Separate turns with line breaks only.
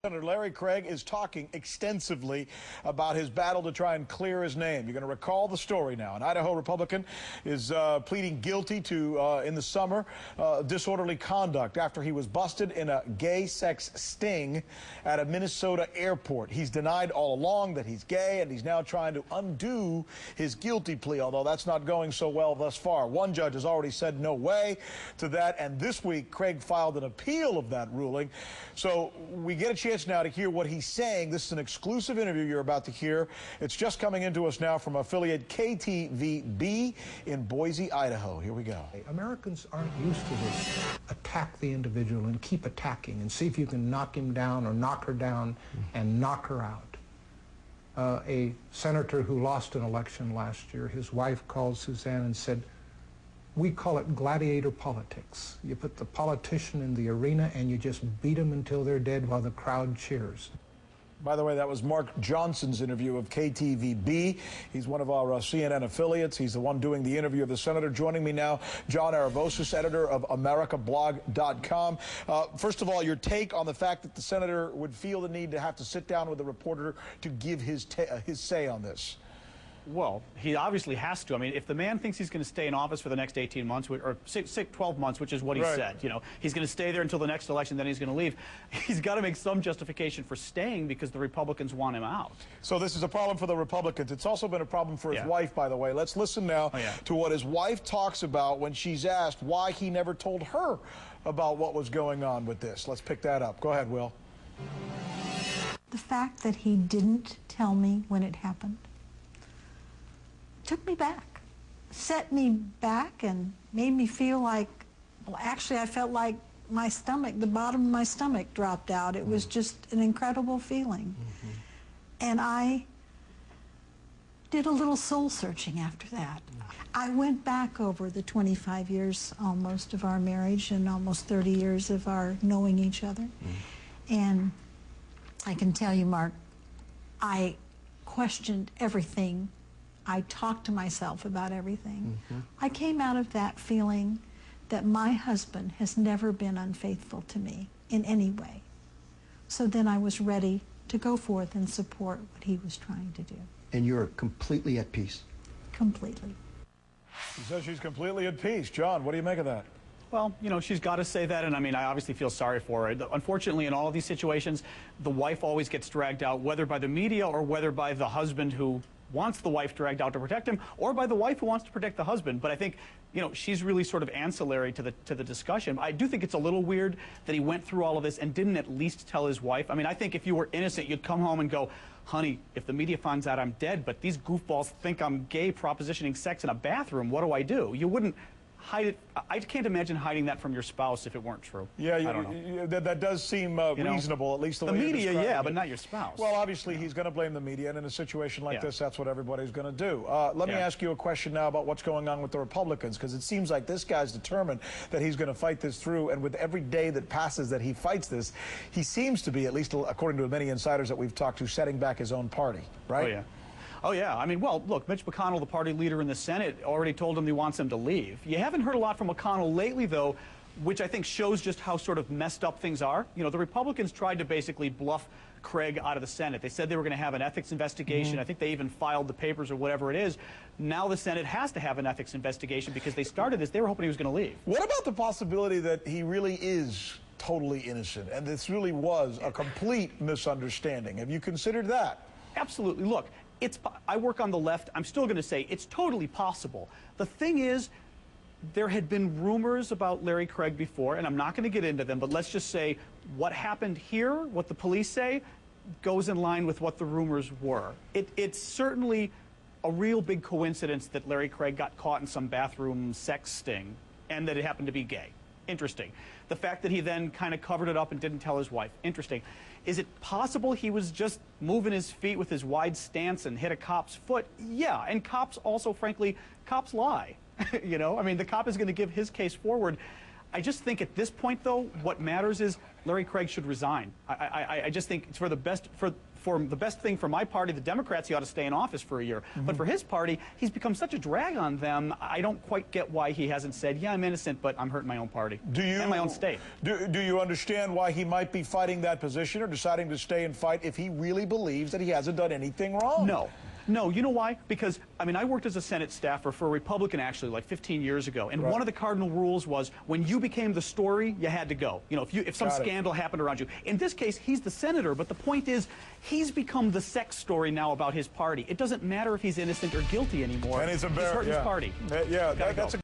Senator Larry Craig is talking extensively about his battle to try and clear his name. You're going to recall the story now. An Idaho Republican is pleading guilty to, in the summer, disorderly conduct after he was busted in a gay sex sting at a Minnesota airport. He's denied all along that he's gay, and he's now trying to undo his guilty plea, although that's not going so well thus far. One judge has already said no way to that, and this week Craig filed an appeal of that ruling. So we get a chance now to hear what he's saying. This is an exclusive interview you're about to hear. It's just coming into us now from affiliate KTVB in Boise, Idaho. Here we go.
Americans aren't used to this. Attack the individual and keep attacking and see if you can knock him down or knock her down and knock her out. A senator who lost an election last year, his wife called Suzanne and said, "We call it gladiator politics. You put the politician in the arena and you just beat them until they're dead while the crowd cheers."
By the way, that was Mark Johnson's interview of KTVB. He's one of our CNN affiliates. He's the one doing the interview of the senator. Joining me now, John Aravosis, editor of AmericaBlog.com. First of all, your take on the fact that the senator would feel the need to have to sit down with a reporter to give his say on this.
Well, he obviously has to. I mean, if the man thinks he's going to stay in office for the next 18 months, or 12 months, which is what he said, you know, he's going to stay there until the next election, then he's going to leave. He's got to make some justification for staying because the Republicans want him out.
So this is a problem for the Republicans. It's also been a problem for his wife, by the way. Let's listen now to what his wife talks about when she's asked why he never told her about what was going on with this. Let's pick that up. Go ahead, Will.
The fact that he didn't tell me when it happened took me back, set me back, and made me feel like, well, actually I felt like my stomach, the bottom of my stomach dropped out. It was just an incredible feeling. And I did a little soul searching after that. I went back over the 25 years almost of our marriage and almost 30 years of our knowing each other. And I can tell you, Mark, I questioned everything. I talked to myself about everything. I came out of that feeling that my husband has never been unfaithful to me in any way. So then I was ready to go forth and support what he was trying to do.
And you're completely at peace?
Completely.
She says she's completely at peace. John, what do you make of that?
Well, you know, she's got to say that, and I mean, I obviously feel sorry for her. Unfortunately, in all of these situations, the wife always gets dragged out, whether by the media or whether by the husband who wants the wife dragged out to protect him, or by the wife who wants to protect the husband. But I think, you know, she's really sort of ancillary to the discussion. I do think it's a little weird that he went through all of this and didn't at least tell his wife. I mean, I think if you were innocent, you'd come home and go, "Honey, if the media finds out I'm dead, but these goofballs think I'm gay propositioning sex in a bathroom, what do I do?" You wouldn't hide it. I can't imagine hiding that from your spouse if it weren't true.
Yeah,
I don't know.
That does seem reasonable, at least the way
the media,
yeah,
but not your spouse.
Well, obviously, he's going to blame the media, and in a situation like this, that's what everybody's going to do. Let me ask you a question now about what's going on with the Republicans, because it seems like this guy's determined that he's going to fight this through, and with every day that passes that he fights this, he seems to be, at least according to many insiders that we've talked to, setting back his own party, right?
Oh, yeah. Oh, yeah. I mean, well, look, Mitch McConnell, the party leader in the Senate, already told him he wants him to leave. You haven't heard a lot from McConnell lately, though, which I think shows just how sort of messed up things are. You know, the Republicans tried to basically bluff Craig out of the Senate. They said they were going to have an ethics investigation. I think they even filed the papers or whatever it is. Now the Senate has to have an ethics investigation because they started this. They were hoping he was going to leave.
What about the possibility that he really is totally innocent and this really was a complete misunderstanding? Have you considered that?
Absolutely. Look, I work on the left. I'm still going to say it's totally possible. The thing is, there had been rumors about Larry Craig before, and I'm not going to get into them, but let's just say what happened here, what the police say, goes in line with what the rumors were. It's certainly a real big coincidence that Larry Craig got caught in some bathroom sex sting and that it happened to be gay. Interesting. The fact that he then kind of covered it up and didn't tell his wife. Interesting. Is it possible he was just moving his feet with his wide stance and hit a cop's foot? Yeah, and cops also, frankly, cops lie. You know, I mean, the cop is going to give his case forward. I just think at this point, though, what matters is Larry Craig should resign. I just think it's for the best thing for my party, the Democrats, he ought to stay in office for a year. But for his party, he's become such a drag on them. I don't quite get why he hasn't said, yeah, I'm innocent, but I'm hurting my own party and my own state.
Do you understand why he might be fighting that position or deciding to stay and fight if he really believes that he hasn't done anything wrong?
No. No, you know why? Because, I mean, I worked as a Senate staffer for a Republican, actually, like 15 years ago. And one of the cardinal rules was when you became the story, you had to go. You know, if some scandal happened around you. In this case, he's the senator. But the point is, he's become the sex story now about his party. It doesn't matter if he's innocent or guilty anymore.
And he's
hurting his party.
Yeah, that's a